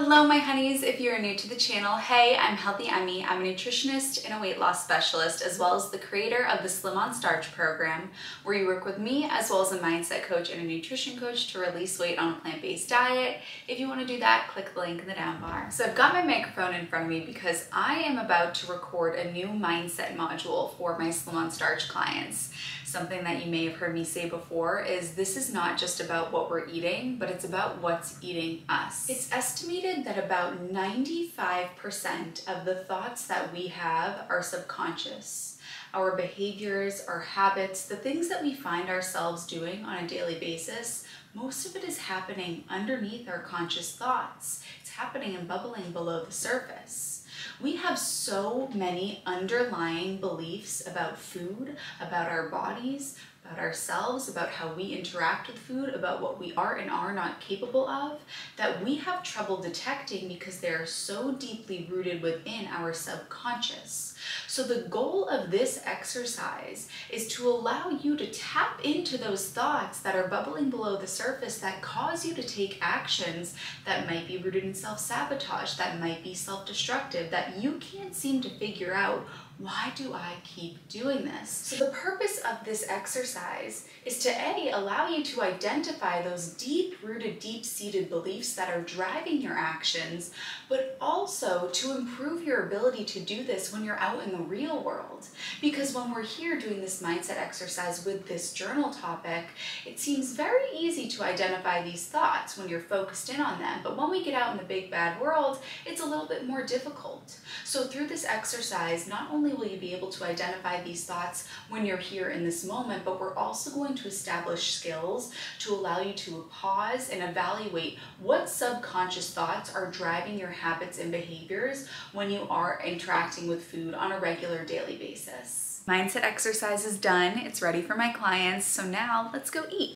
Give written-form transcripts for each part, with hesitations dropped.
Hello my honeys, if you're new to the channel, hey, I'm Healthy Emmie. I'm a nutritionist and a weight loss specialist, as well as the creator of the Slim on Starch program, where you work with me as well as a mindset coach and a nutrition coach to release weight on a plant-based diet. If you want to do that, click the link in the down bar. So I've got my microphone in front of me because I am about to record a new mindset module for my Slim on Starch clients. Something that you may have heard me say before is this is not just about what we're eating, but it's about what's eating us. It's estimated that about 95% of the thoughts that we have are subconscious. Our behaviors, our habits, the things that we find ourselves doing on a daily basis, most of it is happening underneath our conscious thoughts. It's happening and bubbling below the surface. We have so many underlying beliefs about food, about our bodies, about ourselves, about how we interact with food, about what we are and are not capable of, that we have trouble detecting because they are so deeply rooted within our subconscious. So the goal of this exercise is to allow you to tap into those thoughts that are bubbling below the surface that cause you to take actions that might be rooted in self-sabotage, that might be self-destructive, that you can't seem to figure out, why do I keep doing this? So the purpose of this exercise is to allow you to identify those deep-rooted, deep-seated beliefs that are driving your actions, but also to improve your ability to do this when you're out in the real world. Because when we're here doing this mindset exercise with this journal topic, it seems very easy to identify these thoughts when you're focused in on them, but when we get out in the big bad world, it's a little bit more difficult. So through this exercise, not only will you be able to identify these thoughts when you're here in this moment, but we're also going to establish skills to allow you to pause and evaluate what subconscious thoughts are driving your habits and behaviors when you are interacting with food on a regular daily basis. Mindset exercise is done. It's ready for my clients. So now let's go eat.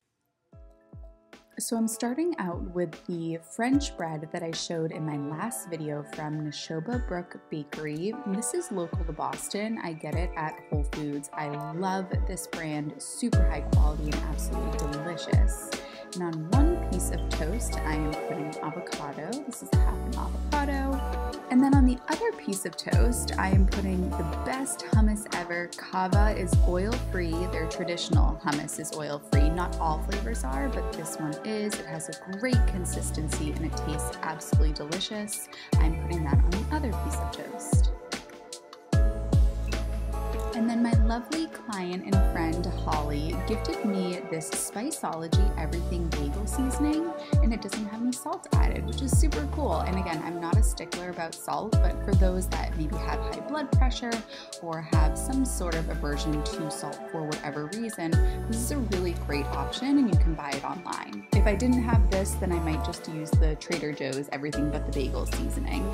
So I'm starting out with the French bread that I showed in my last video from Neshoba Brook Bakery. This is local to Boston. I get it at Whole Foods. I love this brand, super high quality and absolutely delicious. And on one piece of toast, I am putting avocado. This is half an avocado. And then on the other piece of toast, I am putting the best hummus ever. Kava is oil-free. Their traditional hummus is oil-free. Not all flavors are, but this one is. It has a great consistency and it tastes absolutely delicious. I'm putting that on the other piece of toast. And then my lovely client and friend Holly gifted me this Spiceology Everything Bagel Seasoning, and it doesn't have any salt added, which is super cool. And again, I'm not a stickler about salt, but for those that maybe have high blood pressure or have some sort of aversion to salt for whatever reason, this is a really great option and you can buy it online. If I didn't have this, then I might just use the Trader Joe's Everything But the Bagel seasoning.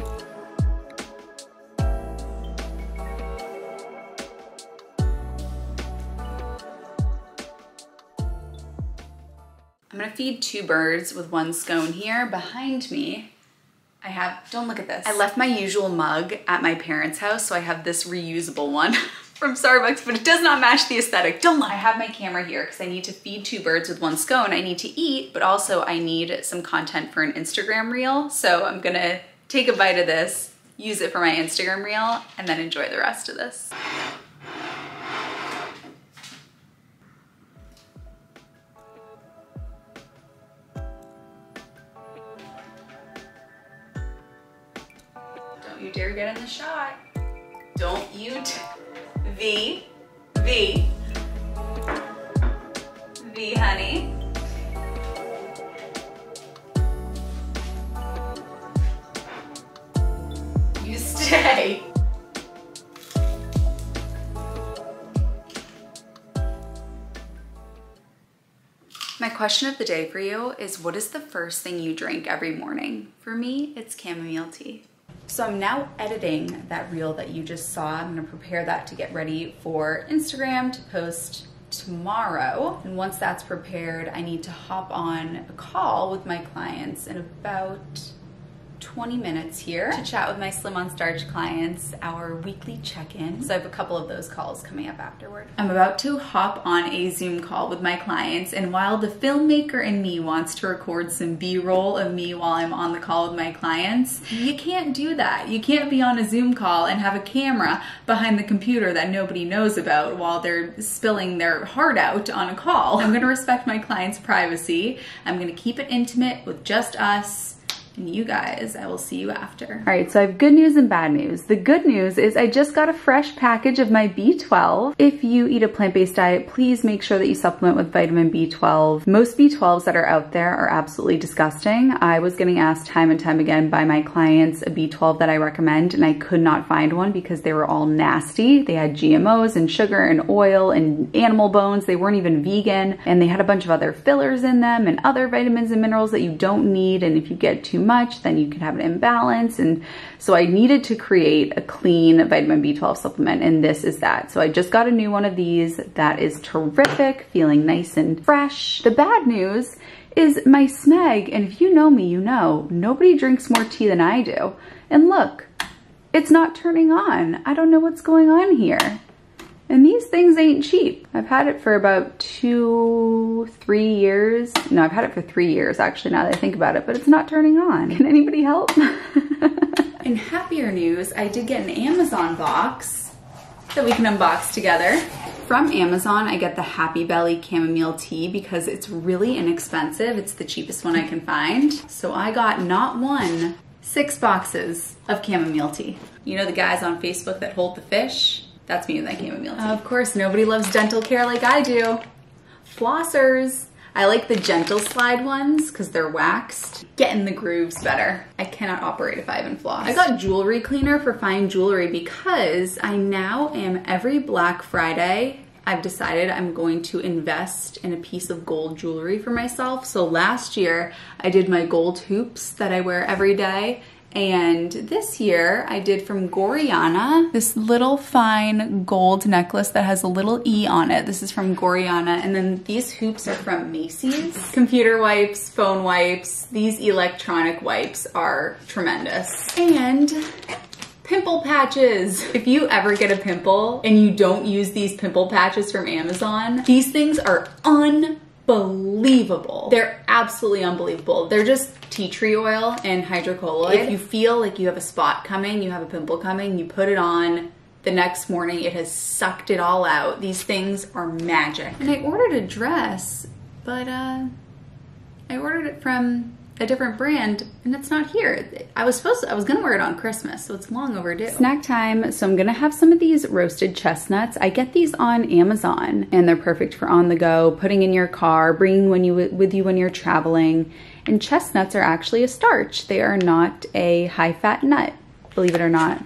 I'm gonna feed two birds with one scone here. Behind me, I have, don't look at this. I left my usual mug at my parents' house, so I have this reusable one from Starbucks, but it does not match the aesthetic. Don't lie. I have my camera here because I need to feed two birds with one scone. I need to eat, but also I need some content for an Instagram reel. So I'm gonna take a bite of this, use it for my Instagram reel, and then enjoy the rest of this. Don't you dare get in the shot. Don't you V, honey. You stay. My question of the day for you is, what is the first thing you drink every morning? For me, it's chamomile tea. So I'm now editing that reel that you just saw. I'm gonna prepare that to get ready for Instagram to post tomorrow. And once that's prepared, I need to hop on a call with my clients in about 20 minutes here to chat with my Slim on Starch clients, our weekly check-in. So I have a couple of those calls coming up afterward. I'm about to hop on a Zoom call with my clients, and while the filmmaker in me wants to record some B-roll of me while I'm on the call with my clients, you can't do that. You can't be on a Zoom call and have a camera behind the computer that nobody knows about while they're spilling their heart out on a call. I'm gonna respect my clients' privacy. I'm gonna keep it intimate with just us. And you guys, I will see you after. All right, so I have good news and bad news. The good news is I just got a fresh package of my B12. If you eat a plant-based diet, please make sure that you supplement with vitamin B12. Most B12s that are out there are absolutely disgusting. I was getting asked time and time again by my clients a B12 that I recommend, and I could not find one because they were all nasty. They had GMOs and sugar and oil and animal bones. They weren't even vegan, and they had a bunch of other fillers in them and other vitamins and minerals that you don't need, and if you get too much, then you can have an imbalance. And so I needed to create a clean vitamin B12 supplement, and this is that. So I just got a new one of these that is terrific, feeling nice and fresh. The bad news is my Smeg, and if you know me, you know, nobody drinks more tea than I do. And look, it's not turning on. I don't know what's going on here. And these things ain't cheap. I've had it for about 2-3 years. No, I've had it for 3 years actually, now that I think about it, but it's not turning on. Can anybody help? In happier news, I did get an Amazon box that we can unbox together. From Amazon, I get the Happy Belly chamomile tea because it's really inexpensive. It's the cheapest one I can find. So I got not one, 6 boxes of chamomile tea. You know the guys on Facebook that hold the fish? That's me and that chamomile tea. Of course, nobody loves dental care like I do. Flossers. I like the gentle slide ones because they're waxed. Getting the grooves better. I cannot operate if I haven't flossed. I got jewelry cleaner for fine jewelry because I now am every Black Friday, I've decided I'm going to invest in a piece of gold jewelry for myself. So last year I did my gold hoops that I wear every day. And this year I did from Goriana, this little fine gold necklace that has a little E on it. This is from Goriana. And then these hoops are from Macy's. Computer wipes, phone wipes, these electronic wipes are tremendous. And pimple patches. If you ever get a pimple and you don't use these pimple patches from Amazon, these things are unbelievable. They're absolutely unbelievable. They're just tea tree oil and hydrocolloid. If you feel like you have a spot coming, you have a pimple coming, you put it on, the next morning it has sucked it all out. These things are magic. And I ordered a dress, but I ordered it from a different brand and it's not here. I was gonna wear it on Christmas, so it's long overdue. Snack time, so I'm gonna have some of these roasted chestnuts. I get these on Amazon and they're perfect for on the go, putting in your car, bringing with you when you're traveling. And chestnuts are actually a starch. They are not a high-fat nut, believe it or not.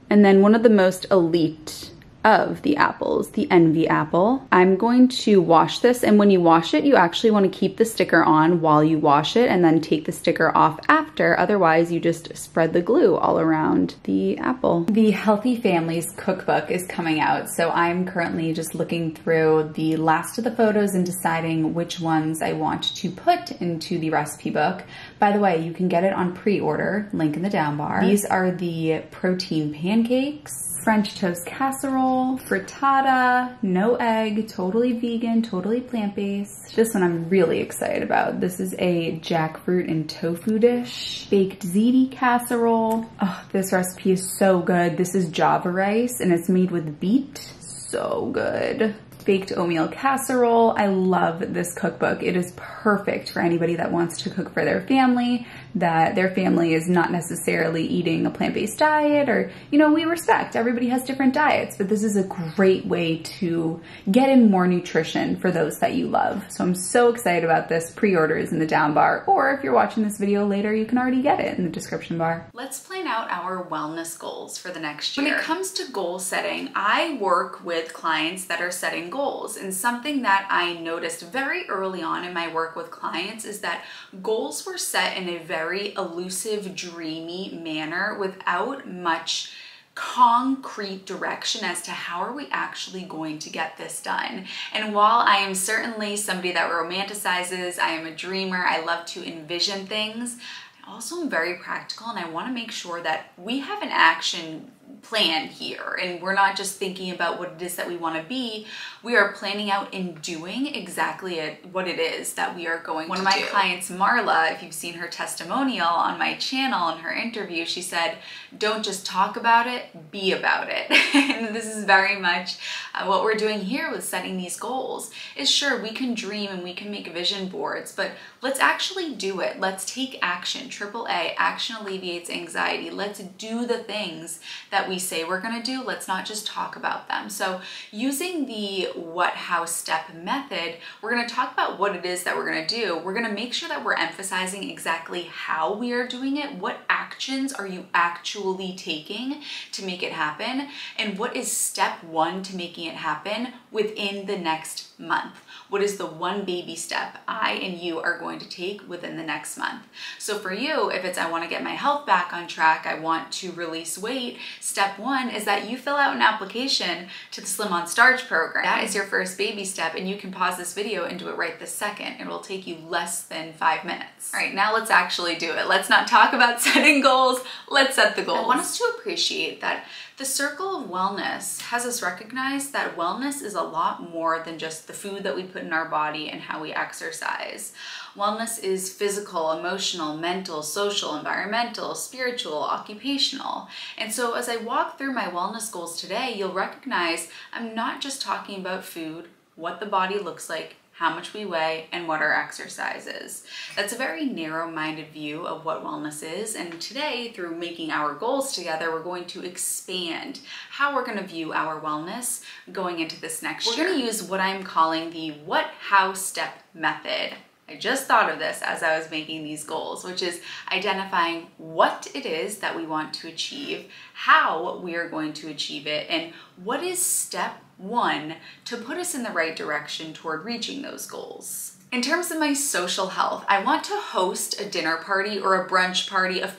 And then one of the most elite of the apples, the Envy apple. I'm going to wash this, and when you wash it, you actually want to keep the sticker on while you wash it and then take the sticker off after. Otherwise, you just spread the glue all around the apple. The Healthy Families cookbook is coming out, so I'm currently just looking through the last of the photos and deciding which ones I want to put into the recipe book. By the way, you can get it on pre-order, link in the down bar. These are the protein pancakes. French toast casserole, frittata, no egg, totally vegan, totally plant-based. This one I'm really excited about. This is a jackfruit and tofu dish. Baked ziti casserole. Oh, this recipe is so good. This is Java rice and it's made with beet. So good. Baked oatmeal casserole. I love this cookbook. It is perfect for anybody that wants to cook for their family, that their family is not necessarily eating a plant-based diet, or, you know, we respect, everybody has different diets, but this is a great way to get in more nutrition for those that you love. So I'm so excited about this. Pre-order is in the down bar, or if you're watching this video later, you can already get it in the description bar. Let's plan out our wellness goals for the next year. When it comes to goal setting, I work with clients that are setting goals, and something that I noticed very early on in my work with clients is that goals were set in a very elusive, dreamy manner without much concrete direction as to how are we actually going to get this done. And while I am certainly somebody that romanticizes, I am a dreamer, I love to envision things, I I also am very practical, and I want to make sure that we have an action plan here, and we're not just thinking about what it is that we want to be. We are planning out and doing exactly what it is that we are going to do. One of my clients, Marla, if you've seen her testimonial on my channel in her interview, she said, don't just talk about it, be about it. And this is very much what we're doing here with setting these goals. Is sure, we can dream and we can make vision boards, but let's actually do it. Let's take action. AAA, action alleviates anxiety. Let's do the things that we say we're going to do. Let's not just talk about them. So using the what, how, step method, we're going to talk about what it is that we're going to do. We're going to make sure that we're emphasizing exactly how we are doing it. What actions are you actually taking to make it happen? And what is step one to making it happen within the next month? What is the one baby step I and you are going to take within the next month? So for you, if it's I want to get my health back on track, I want to release weight, step one is that you fill out an application to the Slim on Starch program. That is your first baby step, and you can pause this video and do it right this second. It will take you less than 5 minutes. All right, now let's actually do it. Let's not talk about setting goals. Let's set the goals. I want us to appreciate that the circle of wellness has us recognize that wellness is a lot more than just the food that we put in our body and how we exercise. Wellness is physical, emotional, mental, social, environmental, spiritual, occupational. And so as I walk through my wellness goals today, you'll recognize I'm not just talking about food, what the body looks like, how much we weigh, and what our exercise is. That's a very narrow-minded view of what wellness is, and today, through making our goals together, we're going to expand how we're going to view our wellness going into this next year. We're going to use what I'm calling the what, how, step method. I just thought of this as I was making these goals, which is identifying what it is that we want to achieve, how we are going to achieve it, and what is step one to put us in the right direction toward reaching those goals. In terms of my social health, I want to host a dinner party or a brunch party, a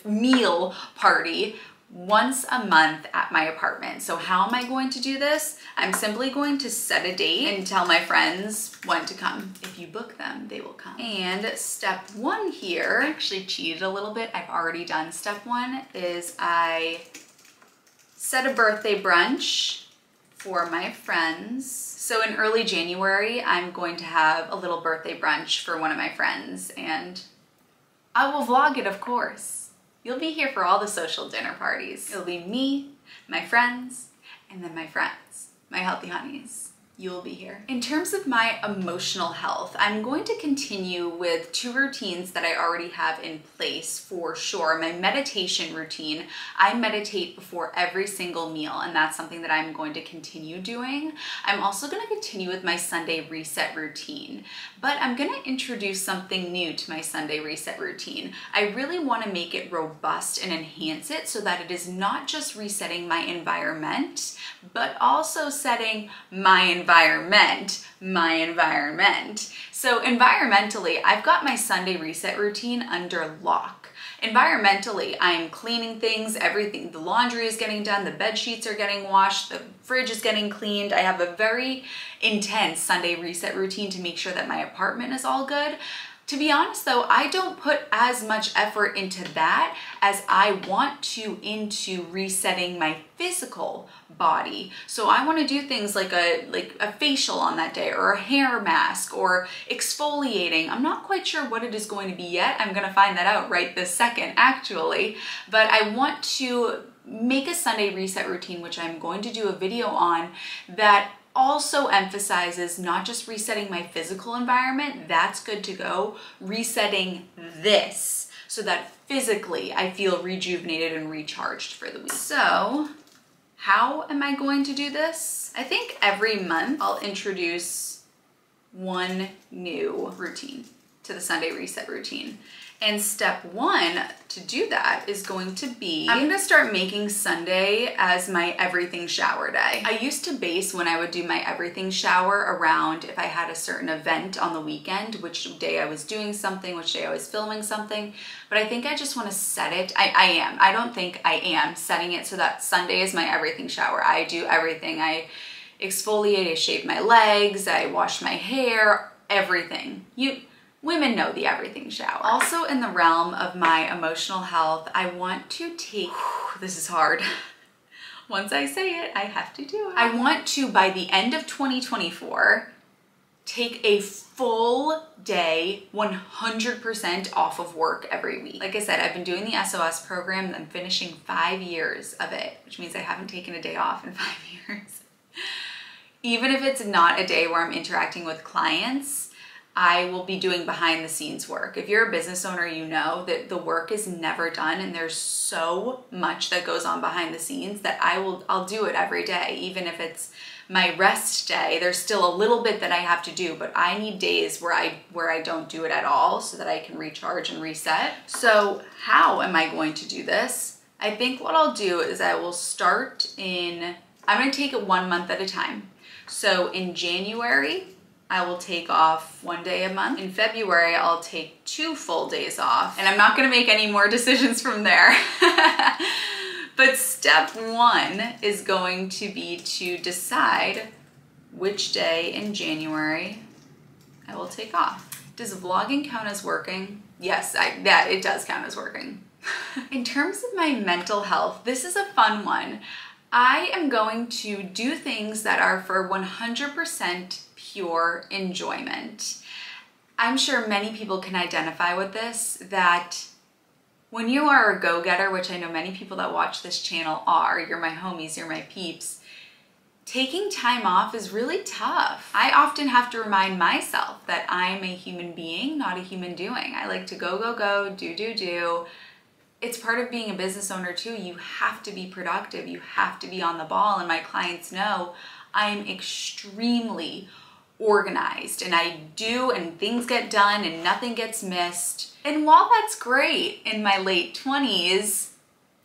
meal party once a month at my apartment. So how am I going to do this? I'm simply going to set a date and tell my friends when to come. If you book them, they will come. And step one here, I actually cheated a little bit. I've already done step one, is I set a birthday brunch for my friends. So in early January, I'm going to have a little birthday brunch for one of my friends, and I will vlog it, of course. You'll be here for all the social dinner parties. It'll be me, my friends, and then my friends, my Healthy Hunnies. You'll be here. In terms of my emotional health, I'm going to continue with 2 routines that I already have in place for sure. My meditation routine, I meditate before every single meal, and that's something that I'm going to continue doing. I'm also going to continue with my Sunday reset routine, but I'm going to introduce something new to my Sunday reset routine. I really want to make it robust and enhance it so that it is not just resetting my environment, but also setting my environment. So environmentally, I've got my Sunday reset routine under lock. Environmentally, I'm cleaning things, everything. The laundry is getting done, the bed sheets are getting washed, the fridge is getting cleaned. I have a very intense Sunday reset routine to make sure that my apartment is all good. To be honest though, I don't put as much effort into that as I want to into resetting my physical body. So I want to do things like a facial on that day, or a hair mask, or exfoliating. I'm not quite sure what it is going to be yet. I'm going to find that out right this second actually, but I want to make a Sunday reset routine, which I'm going to do a video on, that also emphasizes not just resetting my physical environment, that's good to go, resetting this so that physically I feel rejuvenated and recharged for the week. So how am I going to do this? I think every month I'll introduce one new routine to the Sunday reset routine. And step one to do that is going to be, I'm gonna start making Sunday as my everything shower day. I used to base when I would do my everything shower around if I had a certain event on the weekend, which day I was doing something, which day I was filming something, but I think I just wanna set it. I don't think I am setting it so that Sunday is my everything shower. I do everything. I exfoliate, I shave my legs, I wash my hair, everything. women know the everything shower. Also in the realm of my emotional health, I want to take, this is hard. Once I say it, I have to do it. I want to, by the end of 2024, take a full day, 100% off of work every week. Like I said, I've been doing the SOS program and I'm finishing 5 years of it, which means I haven't taken a day off in 5 years. Even if it's not a day where I'm interacting with clients, I will be doing behind the scenes work. If you're a business owner, you know that the work is never done and there's so much that goes on behind the scenes that I'll do it every day. Even if it's my rest day, there's still a little bit that I have to do, but I need days where I don't do it at all so that I can recharge and reset. So how am I going to do this? I think what I'll do is I will start I'm gonna take it 1 month at a time. So in January, I will take off 1 day a month. In February, I'll take 2 full days off. And I'm not gonna make any more decisions from there. But step 1 is going to be to decide which day in January I will take off. Does vlogging count as working? Yes, it does count as working. In terms of my mental health, this is a fun one. I am going to do things that are for 100% pure enjoyment. I'm sure many people can identify with this, that when you are a go-getter, which I know many people that watch this channel are, you're my homies, you're my peeps, taking time off is really tough. I often have to remind myself that I'm a human being, not a human doing. I like to go, go, go, do. It's part of being a business owner too. You have to be productive. You have to be on the ball. And my clients know I'm extremely organized and I do, and things get done and nothing gets missed. And while that's great in my late 20s,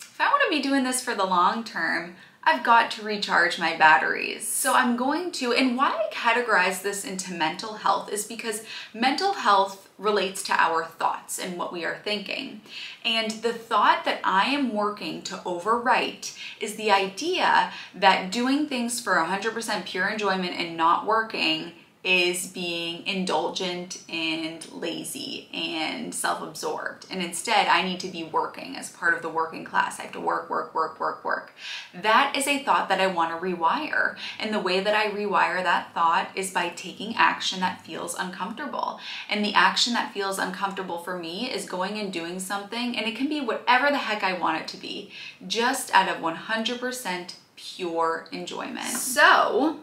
if I want to be doing this for the long term, I've got to recharge my batteries. So I'm going to, and why I categorize this into mental health is because mental health relates to our thoughts and what we are thinking. And the thought that I am working to overwrite is the idea that doing things for 100% pure enjoyment and not working is being indulgent and lazy and self-absorbed. And instead, I need to be working as part of the working class. I have to work. That is a thought that I want to rewire. And the way that I rewire that thought is by taking action that feels uncomfortable. And the action that feels uncomfortable for me is going and doing something, and it can be whatever the heck I want it to be, just out of 100% pure enjoyment. So,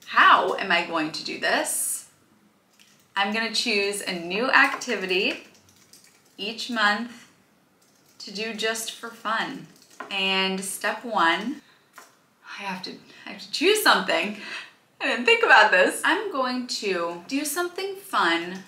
how am I going to do this? I'm going to choose a new activity each month to do just for fun. And step 1, I have to choose something. I didn't think about this. I'm going to do something fun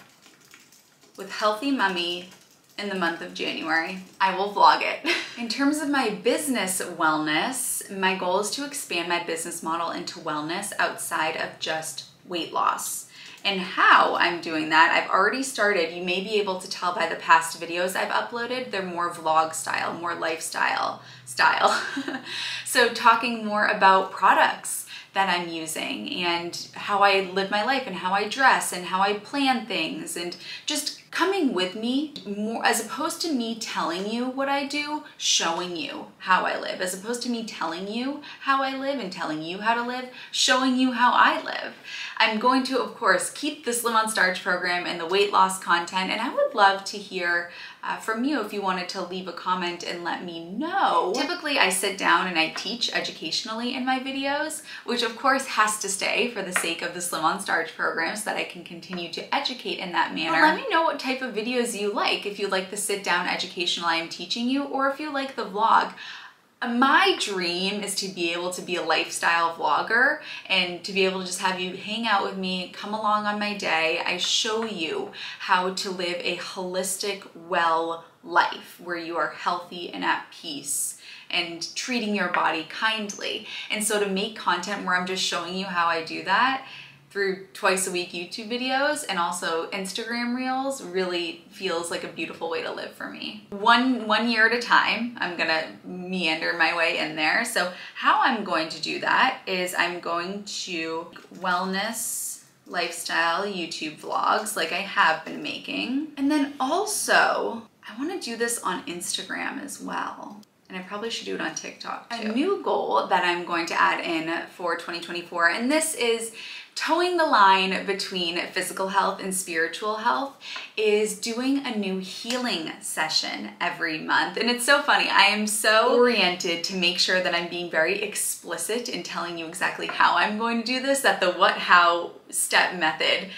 with Healthy Mummy in the month of January. I will vlog it. In terms of my business wellness, my goal is to expand my business model into wellness outside of just weight loss. And how I'm doing that, I've already started. You may be able to tell by the past videos I've uploaded. They're more vlog style, more lifestyle style. So talking more about products that I'm using and how I live my life and how I dress and how I plan things, and just coming with me more, as opposed to me telling you what I do, showing you how I live, as opposed to me telling you how I live and telling you how to live, showing you how I live. I'm going to, of course, keep the Slim on Starch program and the weight loss content, and I would love to hear from you if you wanted to leave a comment and let me know. Typically, I sit down and I teach educationally in my videos, which of course has to stay for the sake of the Slim on Starch program so that I can continue to educate in that manner. But let me know what type of videos you like, if you like the sit down educational I am teaching you, or if you like the vlog. My dream is to be able to be a lifestyle vlogger and to be able to just have you hang out with me, come along on my day. I show you how to live a holistic, well life where you are healthy and at peace and treating your body kindly. And so to make content where I'm just showing you how I do that through twice a week YouTube videos and also Instagram reels really feels like a beautiful way to live for me. One year at a time, I'm gonna meander my way in there. So how I'm going to do that is I'm going to wellness lifestyle YouTube vlogs like I have been making. And then also, I want to do this on Instagram as well. And I probably should do it on TikTok too. A new goal that I'm going to add in for 2024, and this is towing the line between physical health and spiritual health, is doing a new healing session every month. And it's so funny, I am so oriented to make sure that I'm being very explicit in telling you exactly how I'm going to do this, that the what, how step method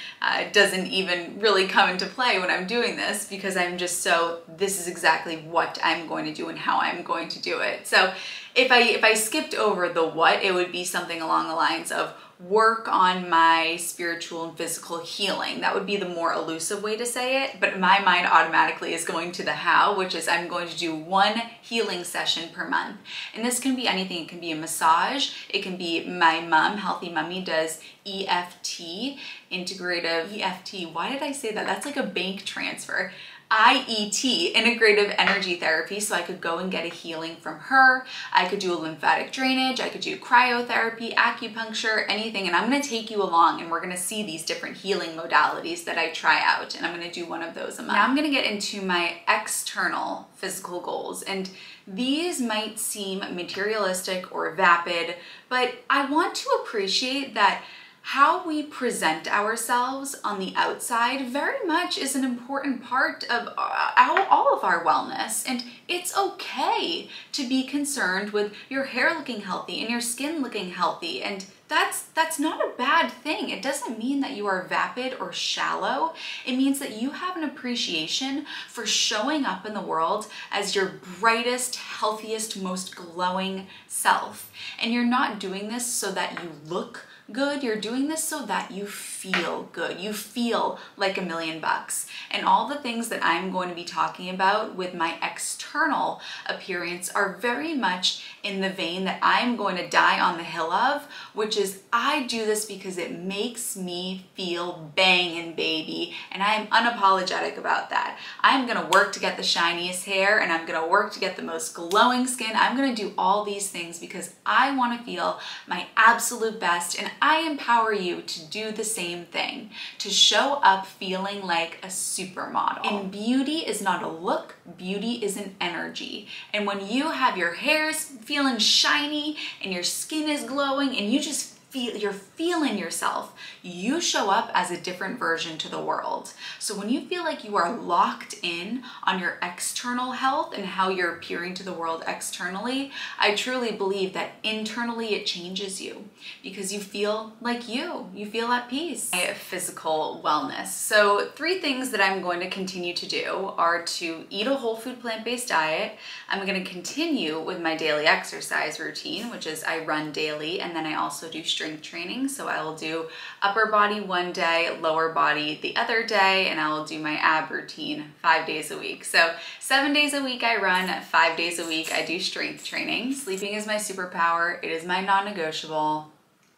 doesn't even really come into play when I'm doing this, because I'm just so, this is exactly what I'm going to do and how I'm going to do it. So if I skipped over the what, it would be something along the lines of work on my spiritual and physical healing. That would be the more elusive way to say it, but my mind automatically is going to the how, which is I'm going to do one healing session per month. And this can be anything. It can be a massage. It can be my mom, Healthy Mummy, does EFT, integrative EFT. Why did I say that? That's like a bank transfer. IET, integrative energy therapy, so I could go and get a healing from her. I could do a lymphatic drainage, I could do cryotherapy, acupuncture, anything, and I'm going to take you along and we're going to see these different healing modalities that I try out, and I'm going to do one of those a month. Now I'm going to get into my external physical goals, and these might seem materialistic or vapid, but I want to appreciate that how we present ourselves on the outside very much is an important part of all of our wellness. And it's okay to be concerned with your hair looking healthy and your skin looking healthy. And that's not a bad thing. It doesn't mean that you are vapid or shallow. It means that you have an appreciation for showing up in the world as your brightest, healthiest, most glowing self. And you're not doing this so that you look good, you're doing this so that you feel good. You feel like $1,000,000. And all the things that I'm going to be talking about with my external appearance are very much in the vein that I'm going to die on the hill of, which is I do this because it makes me feel banging, baby. And I'm unapologetic about that. I'm gonna work to get the shiniest hair, and I'm gonna work to get the most glowing skin. I'm gonna do all these things because I wanna feel my absolute best, and I empower you to do the same thing, to show up feeling like a supermodel. And beauty is not a look, beauty is an energy. And when you have your hairs feeling shiny and your skin is glowing and you just you're feeling yourself, you show up as a different version to the world. So when you feel like you are locked in on your external health and how you're appearing to the world externally, I truly believe that internally it changes you because you feel like you feel at peace. Physical wellness. So 3 things that I'm going to continue to do are to eat a whole food plant-based diet. I'm going to continue with my daily exercise routine, which is I run daily, and then I also do strength training. So I will do upper body one day, lower body the other day, and I will do my ab routine 5 days a week. So 7 days a week I run, 5 days a week I do strength training. Sleeping is my superpower. It is my non-negotiable.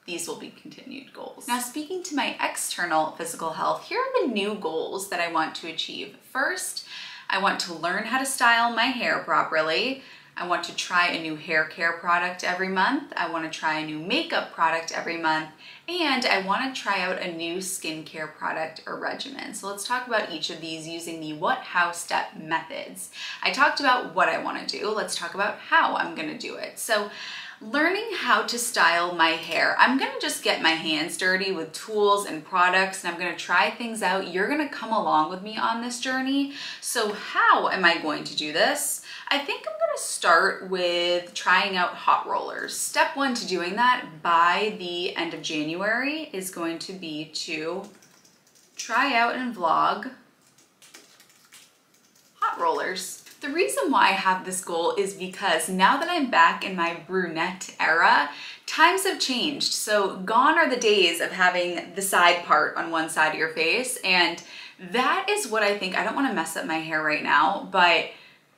These will be continued goals. Now, speaking to my external physical health, here are the new goals that I want to achieve. First, I want to learn how to style my hair properly. I want to try a new hair care product every month. I want to try a new makeup product every month. And I want to try out a new skincare product or regimen. So let's talk about each of these using the what, how step methods. I talked about what I want to do. Let's talk about how I'm going to do it. So learning how to style my hair. I'm gonna just get my hands dirty with tools and products, and I'm gonna try things out. You're gonna come along with me on this journey. So how am I going to do this? I think I'm gonna start with trying out hot rollers. Step 1 to doing that by the end of January is going to be to try out and vlog hot rollers. The reason why I have this goal is because now that I'm back in my brunette era, times have changed. So gone are the days of having the side part on one side of your face, and that is what I think. I don't want to mess up my hair right now, but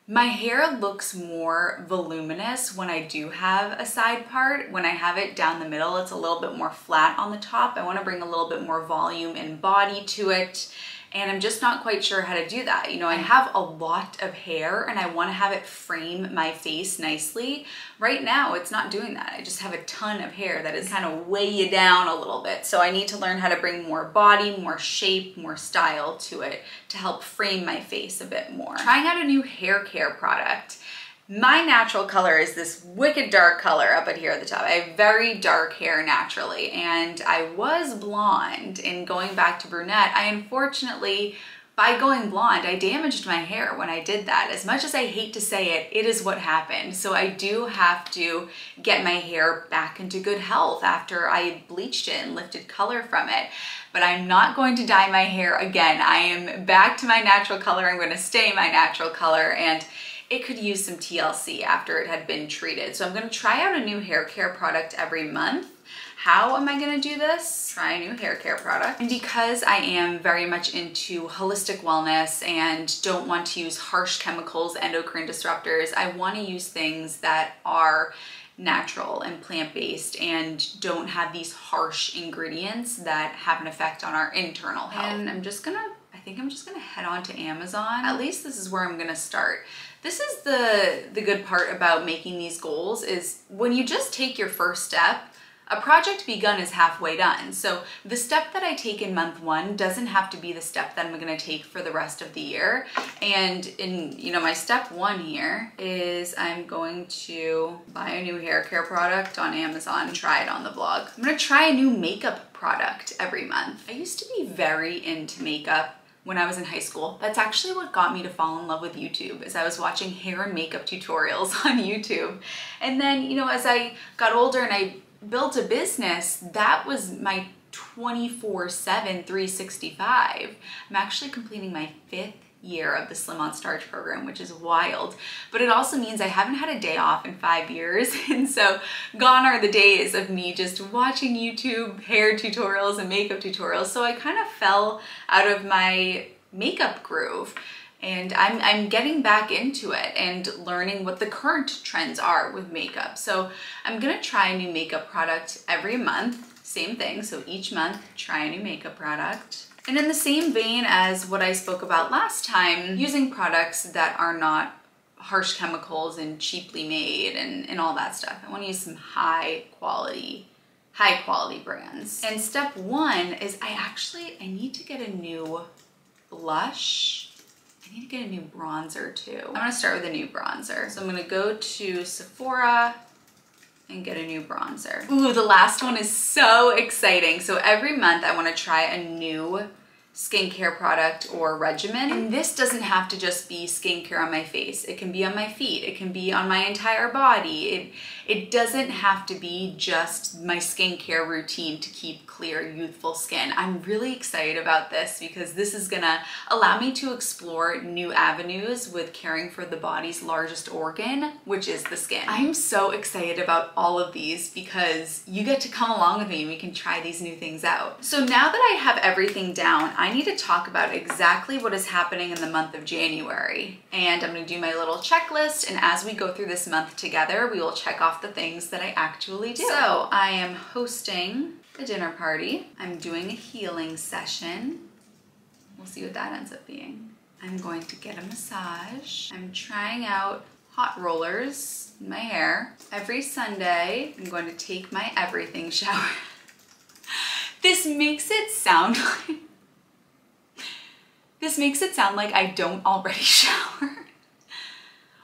my hair looks more voluminous when I do have a side part. When I have it down the middle, it's a little bit more flat on the top. I want to bring a little bit more volume and body to it. and I'm just not quite sure how to do that. You know, I have a lot of hair and I want to have it frame my face nicely. Right now, it's not doing that. I just have a ton of hair that is kind of weigh you down a little bit. So I need to learn how to bring more body, more shape, more style to it to help frame my face a bit more. Trying out a new hair care product. My natural color is this wicked dark color up at here at the top. I have very dark hair naturally, and I was blonde, and going back to brunette, I unfortunately, by going blonde, I damaged my hair when I did that. As much as I hate to say it, it is what happened. So I do have to get my hair back into good health after I bleached it and lifted color from it. But I'm not going to dye my hair again. I am back to my natural color. I'm going to stay my natural color, and it could use some TLC after it had been treated. So I'm gonna try out a new hair care product every month. How am I gonna do this? Try a new hair care product. And because I am very much into holistic wellness and don't want to use harsh chemicals, endocrine disruptors, I wanna use things that are natural and plant-based and don't have these harsh ingredients that have an effect on our internal health. And I think I'm just gonna head on to Amazon. At least this is where I'm gonna start. This is the good part about making these goals is when you just take your first step, a project begun is halfway done. So the step that I take in month 1 doesn't have to be the step that I'm gonna take for the rest of the year. And in, you know, my step 1 here is I'm going to buy a new hair care product on Amazon and try it on the blog. I'm gonna try a new makeup product every month. I used to be very into makeup when I was in high school. That's actually what got me to fall in love with YouTube, is I was watching hair and makeup tutorials on YouTube. And then, you know, as I got older and I built a business, that was my 24/7, 365. I'm actually completing my 5th year of the Slim on Starch program, which is wild. But it also means I haven't had a day off in 5 years. And so gone are the days of me just watching YouTube hair tutorials and makeup tutorials. So I kind of fell out of my makeup groove. And I'm getting back into it and learning what the current trends are with makeup. So I'm gonna try a new makeup product every month, same thing. So each month, try a new makeup product. And in the same vein as what I spoke about last time, using products that are not harsh chemicals and cheaply made and all that stuff. I wanna use some high quality brands. And step 1 is I need to get a new blush. I need to get a new bronzer too. I'm gonna start with a new bronzer. So I'm gonna go to Sephora and get a new bronzer. Ooh, the last one is so exciting. So every month I wanna try a new skincare product or regimen. And this doesn't have to just be skincare on my face. It can be on my feet. It can be on my entire body. It doesn't have to be just my skincare routine to keep clear, youthful skin. I'm really excited about this because this is gonna allow me to explore new avenues with caring for the body's largest organ, which is the skin. I'm so excited about all of these because you get to come along with me and we can try these new things out. So now that I have everything down, I need to talk about exactly what is happening in the month of January. And I'm gonna do my little checklist, and as we go through this month together, we will check off the things that I actually do. So I am hosting a dinner party. I'm doing a healing session. We'll see what that ends up being. I'm going to get a massage. I'm trying out hot rollers in my hair. Every Sunday, I'm going to take my everything shower. This makes it sound like I don't already shower,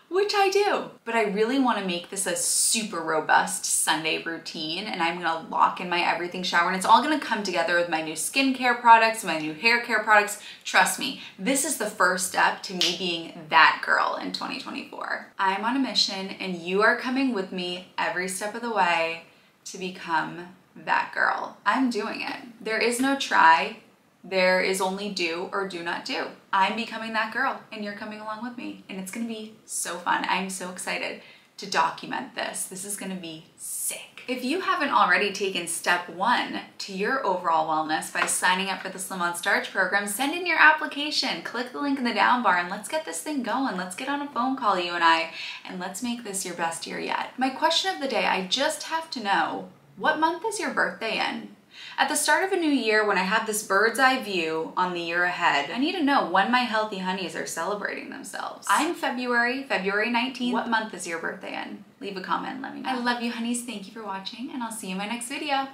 which I do. But I really want to make this a super robust Sunday routine, and I'm gonna lock in my everything shower, and it's all gonna come together with my new skincare products, my new hair care products. Trust me, this is the first step to me being that girl in 2024. I'm on a mission, and you are coming with me every step of the way to become that girl. I'm doing it. There is no try. There is only do or do not do. I'm becoming that girl and you're coming along with me, and it's gonna be so fun. I'm so excited to document this. This is gonna be sick. If you haven't already taken step 1 to your overall wellness by signing up for the Slim on Starch program, send in your application, click the link in the down bar, and let's get this thing going. Let's get on a phone call, you and I, and let's make this your best year yet. My question of the day, I just have to know, what month is your birthday in? At the start of a new year, when I have this bird's eye view on the year ahead, I need to know when my healthy honeys are celebrating themselves. I'm February 19th. What month is your birthday in? Leave a comment and let me know. I love you, honeys. Thank you for watching, and I'll see you in my next video.